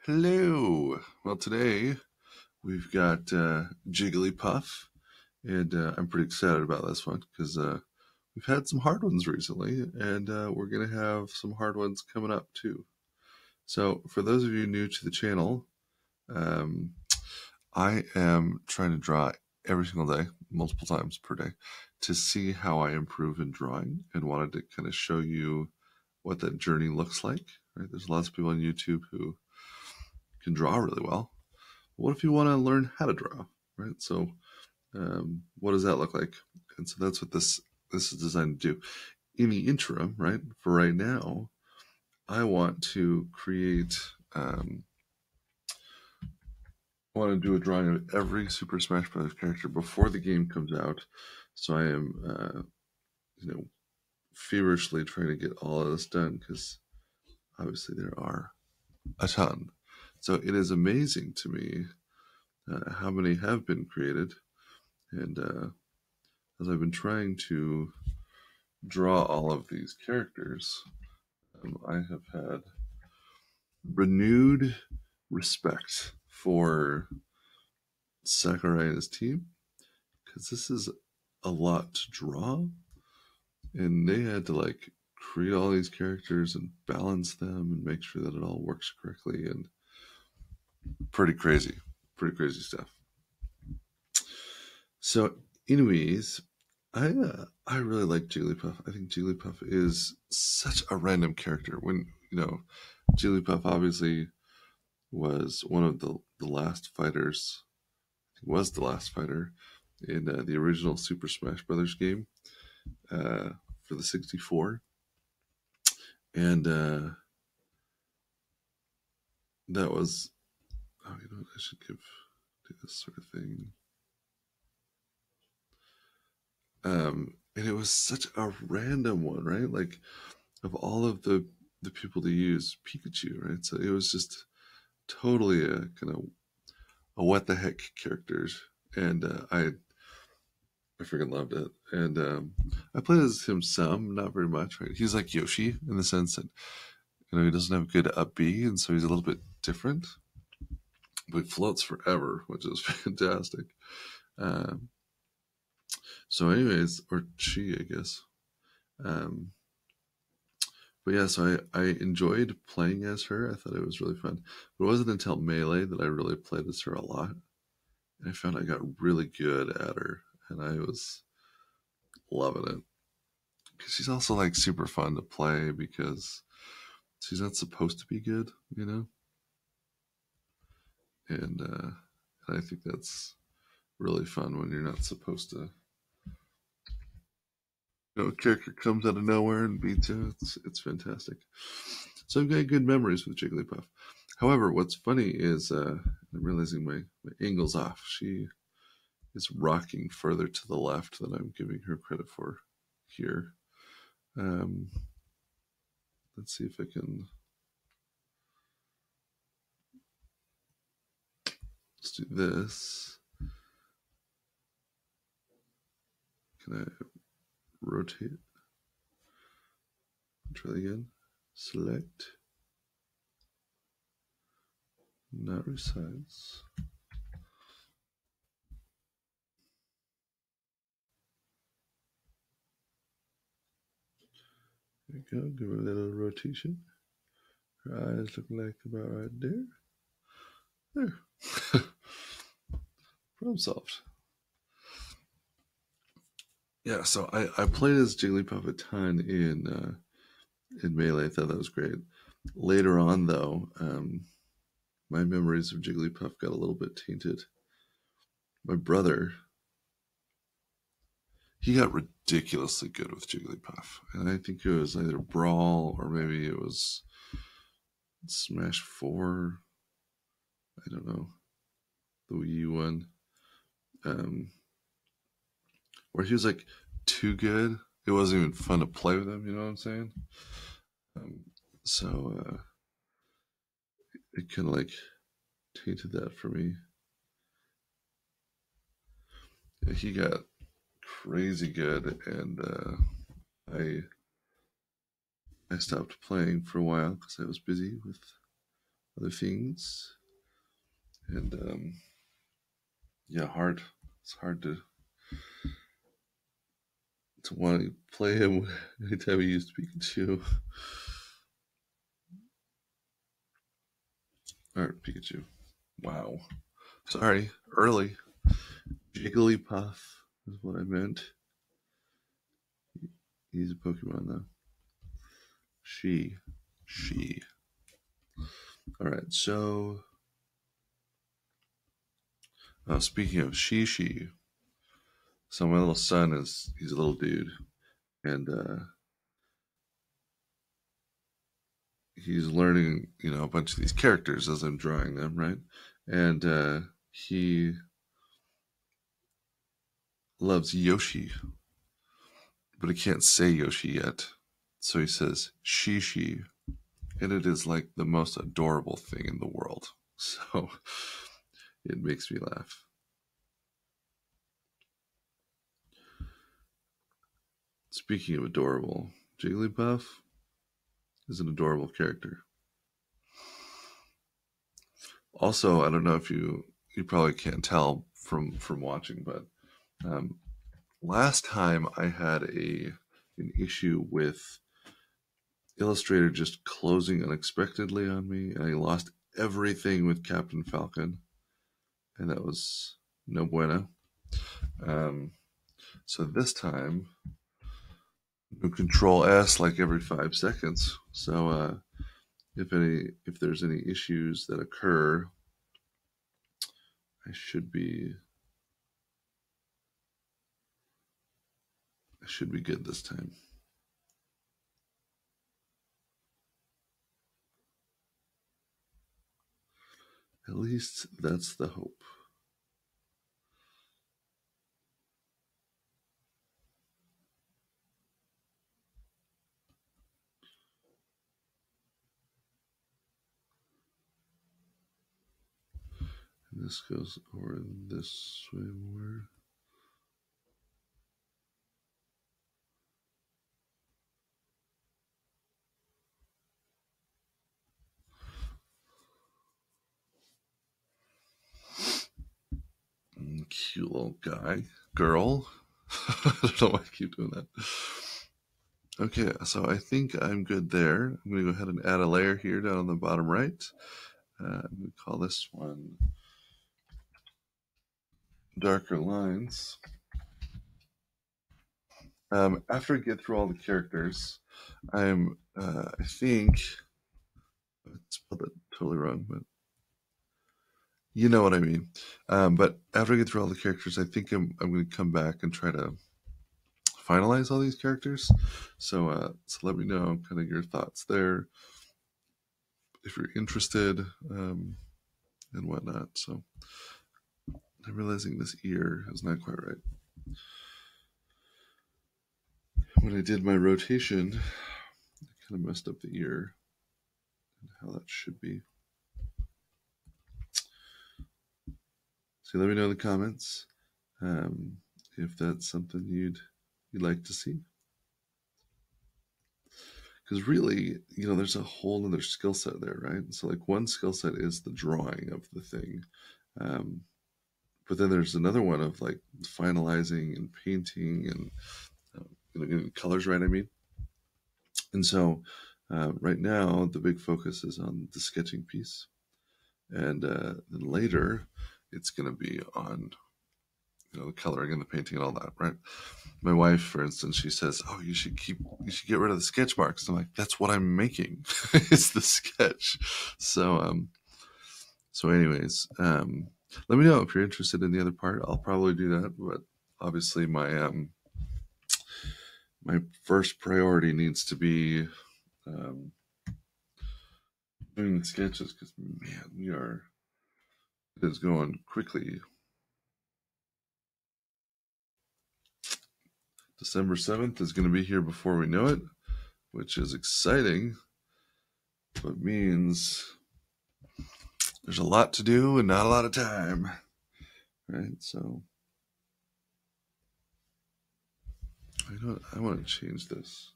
Hello. Well, today we've got Jigglypuff, and I'm pretty excited about this one because we've had some hard ones recently, and we're going to have some hard ones coming up too. So, for those of you new to the channel, um, I am trying to draw every single day, multiple times per day, to see how I improve in drawing, and wanted to kind of show you what that journey looks like. Right? There's lots of people on YouTube who can draw really well. What if you want to learn how to draw, right? So, what does that look like? And so that's what this is designed to do. In the interim, right? For right now, I want to create. I want to do a drawing of every Super Smash Bros. Character before the game comes out. So I am, feverishly trying to get all of this done because obviously there are a ton. So it is amazing to me how many have been created, and as I've been trying to draw all of these characters, I have had renewed respect for Sakurai and his team because this is a lot to draw, and they had to like create all these characters and balance them and make sure that it all works correctly, and pretty crazy stuff. So, anyways, I really like Jigglypuff. I think Jigglypuff is such a random character. When Jigglypuff obviously was one of the last fighters. He was the last fighter in the original Super Smash Brothers game for the 64, and that was. Oh, you know what? I should do this sort of thing. And it was such a random one, right? Like, of all of the people to use, Pikachu, right? So it was just totally a kind of a what the heck characters, and I freaking loved it. And I played as him some, not very much, right? He's like Yoshi in the sense that he doesn't have good up B, and so he's a little bit different, but he floats forever, which is fantastic. So, anyways, or she, I guess. But yeah, so I enjoyed playing as her. I thought it was really fun. But it wasn't until Melee that I really played as her a lot. And I found I got really good at her, and I was loving it. Because she's also like super fun to play because she's not supposed to be good, And I think that's really fun when you're not supposed to. A character comes out of nowhere and beats you. It's fantastic. So I've got good memories with Jigglypuff. However, what's funny is I'm realizing my angle's off. She is rocking further to the left than I'm giving her credit for here. Let's see if I can. Let's do this. Can I rotate? Try again. Select. Not resize. There we go. Give her a little rotation. Her eyes look like about right there. There. Problem solved. Yeah, so I played as Jigglypuff a ton in Melee. I thought that was great. Later on, though, my memories of Jigglypuff got a little bit tainted. My brother, he got ridiculously good with Jigglypuff, and I think it was either Brawl or maybe it was Smash 4. I don't know, the Wii U one, where he was like too good. It wasn't even fun to play with him. You know what I'm saying? So it kind of like tainted that for me. Yeah, he got crazy good, and I stopped playing for a while because I was busy with other things. And yeah, hard. It's hard to want to play him anytime he used Pikachu. Alright, Pikachu. Wow. Sorry, early. Jigglypuff is what I meant. He's a Pokemon though. She. Alright, so speaking of she. So my little son he's a little dude, and he's learning, a bunch of these characters as I'm drawing them, right? And he loves Yoshi, but he can't say Yoshi yet. So he says she, and it is like the most adorable thing in the world. So it makes me laugh. Speaking of adorable, Jigglypuff is an adorable character. Also, I don't know if you probably can't tell from watching, but last time I had an issue with Illustrator just closing unexpectedly on me, and I lost everything with Captain Falcon, and that was no bueno. So this time, Control S like every 5 seconds. So if there's any issues that occur, I should be good this time. At least that's the hope. And this goes over this way more. Cute little guy. Girl. I don't know why I keep doing that. Okay, so I think I'm good there. I'm going to go ahead and add a layer here down on the bottom right. I'm going to call this one Darker Lines. After I get through all the characters, I think, I spelled that totally wrong, but you know what I mean. But after I get through all the characters, I think I'm going to come back and try to finalize all these characters. So let me know kind of your thoughts there, if you're interested, and whatnot. So I'm realizing this ear is not quite right. When I did my rotation, I kind of messed up the ear and how that should be. So let me know in the comments if that's something you'd like to see. Because really, there's a whole other skill set there, right? So like one skill set is the drawing of the thing. But then there's another one of like finalizing and painting and getting colors right, I mean. And so right now, the big focus is on the sketching piece. And then later, it's going to be on the coloring and the painting and all that, right? My wife, for instance, she says, "Oh, you should get rid of the sketch marks." I'm like, "That's what I'm making. It's the sketch." So, anyways, let me know if you're interested in the other part. I'll probably do that, but obviously, my first priority needs to be doing the sketches because, man, it is going quickly. December 7th is going to be here before we know it, which is exciting, but means there's a lot to do and not a lot of time, right? So I want to change this.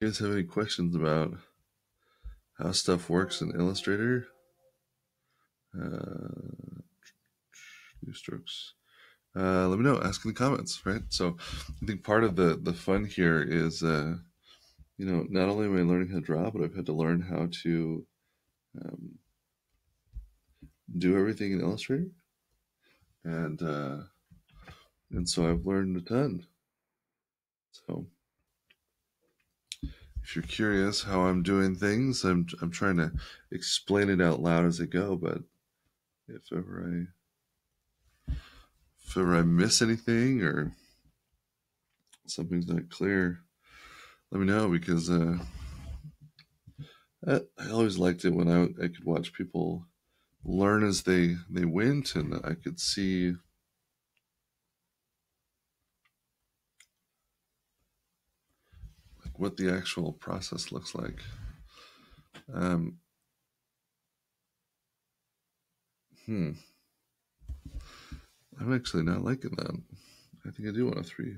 You guys have any questions about how stuff works in Illustrator? New strokes. Let me know. Ask in the comments, right? So I think part of the fun here is, not only am I learning how to draw, but I've had to learn how to do everything in Illustrator, and so I've learned a ton. So if you're curious how I'm doing things, I'm trying to explain it out loud as I go. But if ever I miss anything or something's not clear, let me know, because I always liked it when I could watch people learn as they went, and I could see like what the actual process looks like. I'm actually not liking that. I think I do want a 3.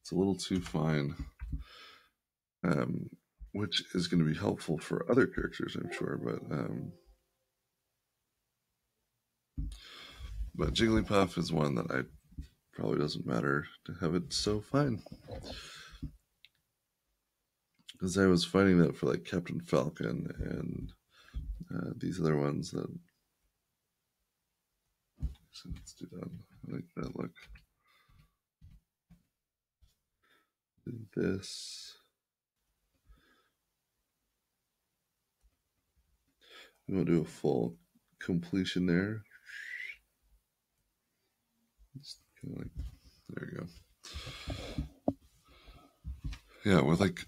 It's a little too fine, which is going to be helpful for other characters, I'm sure. But Jigglypuff is one that I probably doesn't matter to have it so fine, because I was finding that for like Captain Falcon and these other ones that. So let's do that. I like that look. Do this. I'm gonna do a full completion there. Just kind of like, there you go. Yeah, with like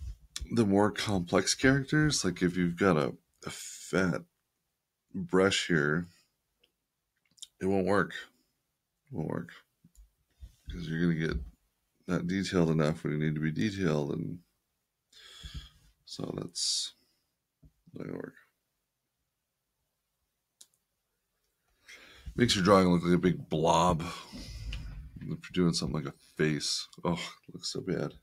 the more complex characters, like if you've got a fat brush here, it won't work. It won't work, because you're gonna get not detailed enough when you need to be detailed, and so that's not gonna work. Makes your drawing look like a big blob. If you're doing something like a face, oh, it looks so bad.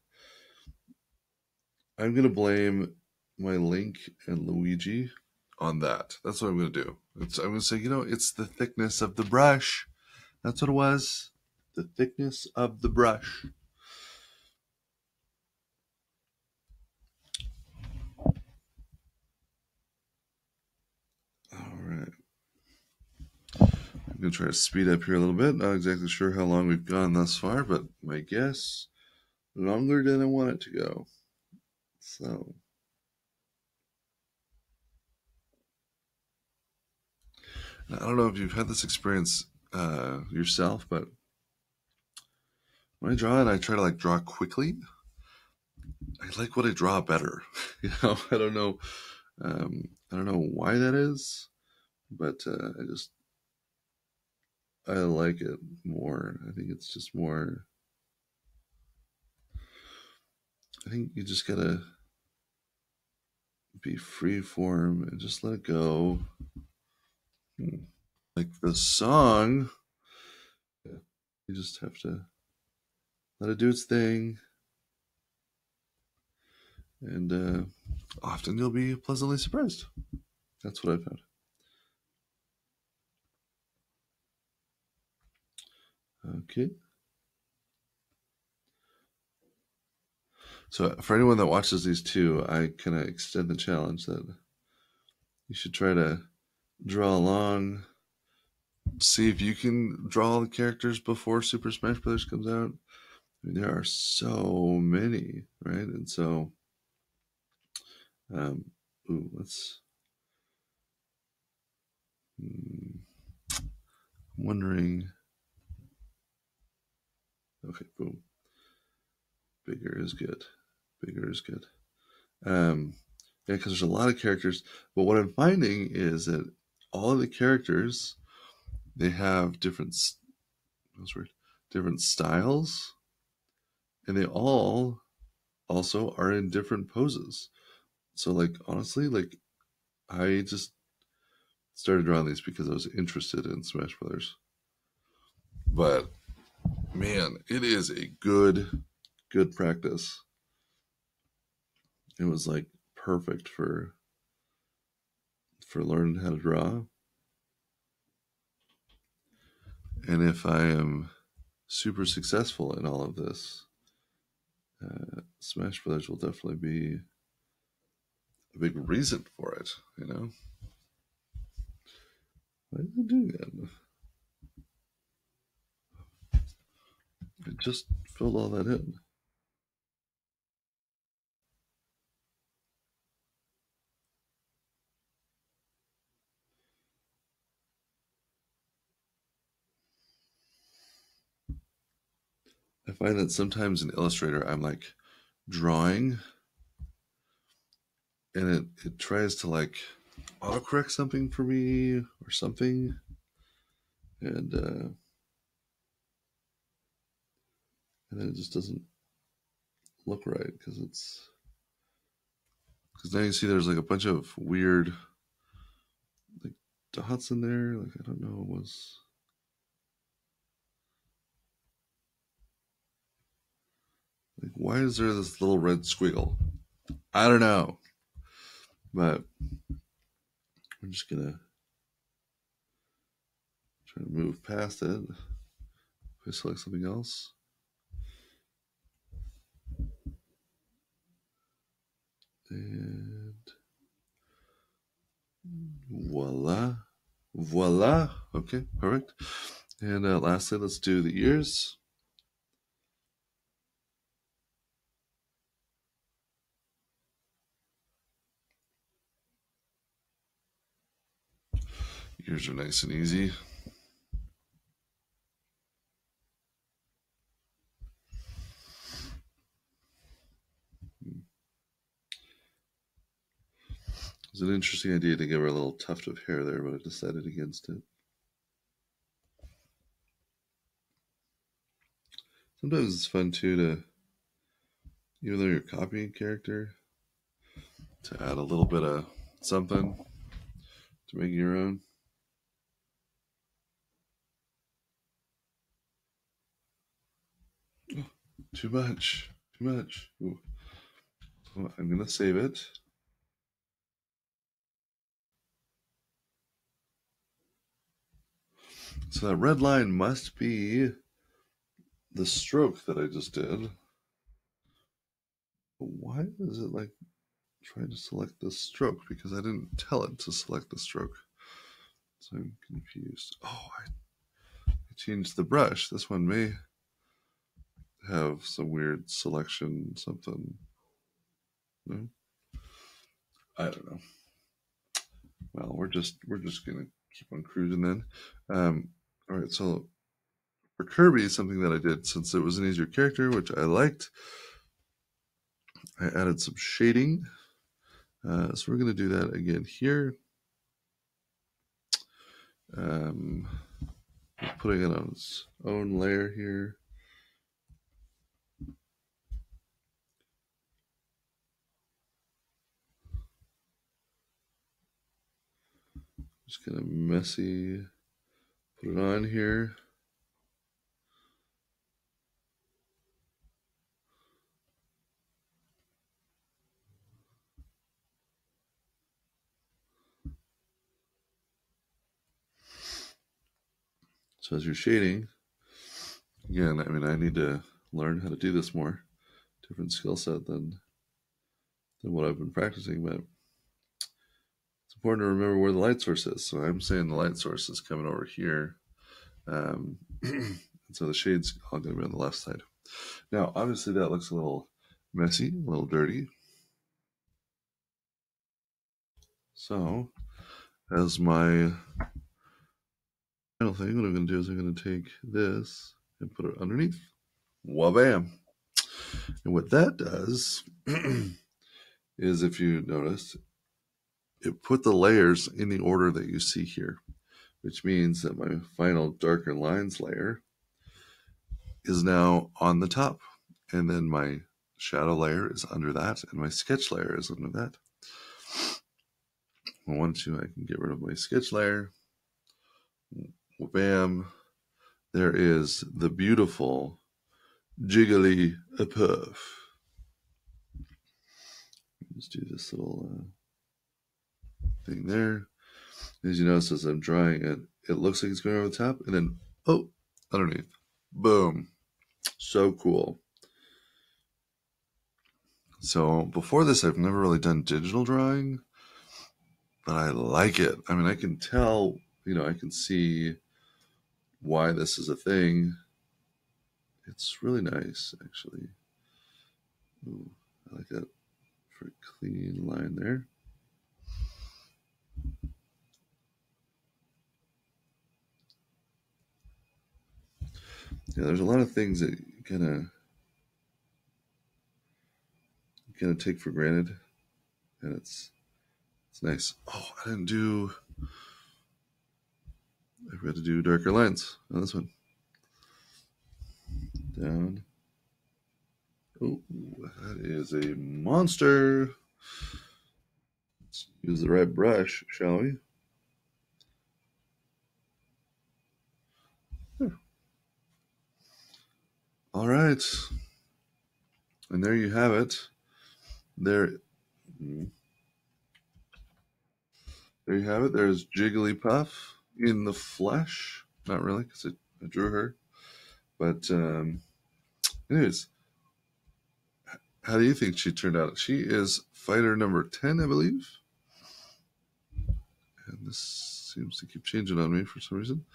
I'm gonna blame my Link and Luigi on that. That's what I'm gonna do. I'm gonna say, it's the thickness of the brush. That's what it was. The thickness of the brush. All right. I'm going to try to speed up here a little bit. Not exactly sure how long we've gone thus far, but my guess, longer than I want it to go. So, I don't know if you've had this experience yourself, but when I draw and I try to like draw quickly, I like what I draw better. I don't know. I don't know why that is, but I like it more. I think it's just more. I think you just gotta be free form and just let it go. Like the song, you just have to let it do its thing, and often you'll be pleasantly surprised. That's what I found. Okay. So for anyone that watches these two, I kind of extend the challenge that you should try to draw along, see if you can draw the characters before Super Smash Bros. Comes out. I mean, there are so many, right? And so, let's. I'm wondering. Okay, boom. Bigger is good. Bigger is good. Yeah, because there's a lot of characters. But what I'm finding is that all of the characters, they have different styles, and they all also are in different poses. So, like, honestly, like, I just started drawing these because I was interested in Smash Brothers. But man, it is a good practice it was like perfect for learning how to draw. And if I am super successful in all of this, Smash Brothers will definitely be a big reason for it, you know? Why did I do that? I just filled all that in. I find that sometimes in Illustrator, I'm like drawing and it tries to like autocorrect something for me or something. And then it just doesn't look right because now you see there's like a bunch of weird like dots in there. Like, I don't know, like, why is there this little red squiggle? I don't know. But I'm just gonna try to move past it. If I select something else. And voila. Voila. Okay, perfect. And lastly, let's do the ears. Ears are nice and easy. It's an interesting idea to give her a little tuft of hair there, but I decided against it. Sometimes it's fun too to, even though you're copying a character, to add a little bit of something to make it your own. Too much. Too much. Ooh. Well, I'm going to save it. So that red line must be the stroke that I just did. But why is it like trying to select the stroke? Because I didn't tell it to select the stroke. So I'm confused. Oh, I changed the brush. This one may have some weird selection, something. No? I don't know. Well, we're just gonna keep on cruising then. All right, so for Kirby, something that I did since it was an easier character, which I liked, I added some shading. So we're gonna do that again here. Putting it on its own layer here. Just kind of messy. Put it on here. So as you're shading, again, I mean, I need to learn how to do this more. Different skill set than what I've been practicing, but it's important to remember where the light source is. So I'm saying the light source is coming over here. And so the shade's all going to be on the left side. Now, obviously that looks a little messy, a little dirty. So as my final thing, what I'm going to do is I'm going to take this and put it underneath. Wabam! And what that does is, if you notice, it put the layers in the order that you see here, which means that my final darker lines layer is now on the top, and then my shadow layer is under that, and my sketch layer is under that. Well, once I can get rid of my sketch layer, bam, there is the beautiful Jigglypuff. Just do this little thing there. As you notice, as I'm drawing it, it looks like it's going over the top, and then, oh, underneath. Boom. So cool. So before this, I've never really done digital drawing, but I like it. I mean, I can tell, I can see why this is a thing. It's really nice, actually. Ooh, I like that for a clean line there. Yeah, there's a lot of things that you kind of take for granted, and it's nice. Oh, I forgot to do darker lines on this one. Down. Oh, that is a monster. Let's use the right brush, shall we? There. All right. And there you have it. There you have it. There's Jigglypuff in the flesh. Not really, because I drew her. But anyways, how do you think she turned out? She is fighter number 10, I believe. And this seems to keep changing on me for some reason.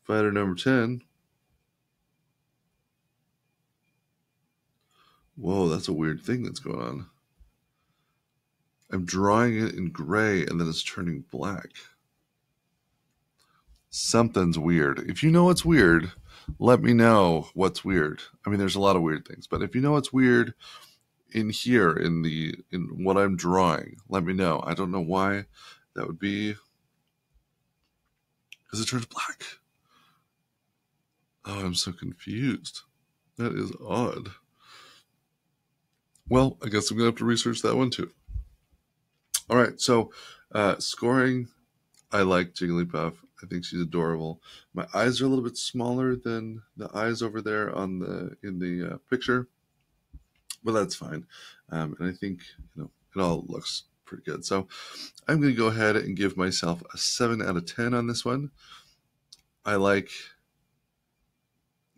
Fighter number 10. Whoa, that's a weird thing that's going on. I'm drawing it in gray and then it's turning black. Something's weird. If you know what's weird, let me know what's weird. I mean, there's a lot of weird things, but if you know what's weird in here, in what I'm drawing, let me know. I don't know why that would be, because it turns black. Oh, I'm so confused. That is odd. Well, I guess I'm going to have to research that one too. All right, so scoring, I like Jigglypuff. I think she's adorable. My eyes are a little bit smaller than the eyes over there in the picture, but that's fine. And I think it all looks pretty good. So I'm going to go ahead and give myself a 7 out of 10 on this one. I like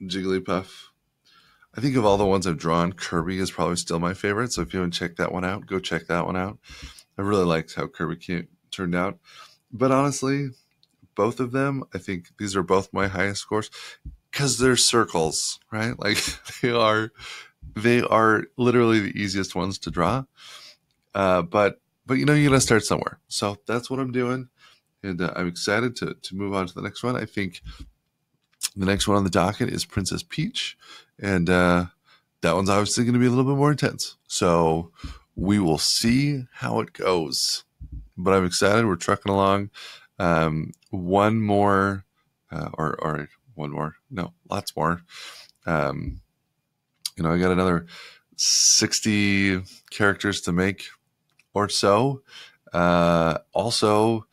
Jigglypuff. I think of all the ones I've drawn, Kirby is probably still my favorite. So if you haven't checked that one out, go check that one out. I really liked how Kirby turned out. But honestly, both of them, I think these are both my highest scores because they're circles, right? Like they are literally the easiest ones to draw. But you gotta start somewhere. So that's what I'm doing. And I'm excited to move on to the next one. I think the next one on the docket is Princess Peach. And that one's obviously going to be a little bit more intense. So we will see how it goes. But I'm excited. We're trucking along. One more, or one more. No, lots more. I got another 60 characters to make or so. Also,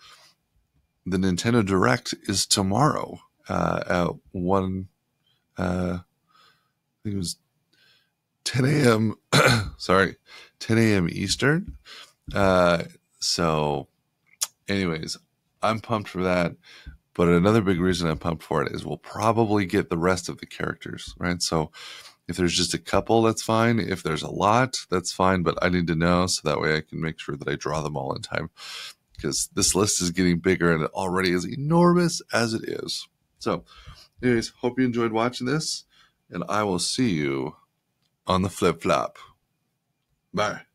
the Nintendo Direct is tomorrow at 1, I think it was 10 a.m. Sorry, 10 a.m. Eastern. So anyways, I'm pumped for that. But another big reason I'm pumped for it is we'll probably get the rest of the characters, right? So if there's just a couple, that's fine. If there's a lot, that's fine. But I need to know so that way I can make sure that I draw them all in time. Because this list is getting bigger and it already is enormous as it is. So anyways, hope you enjoyed watching this. And I will see you on the flip-flop. Bye.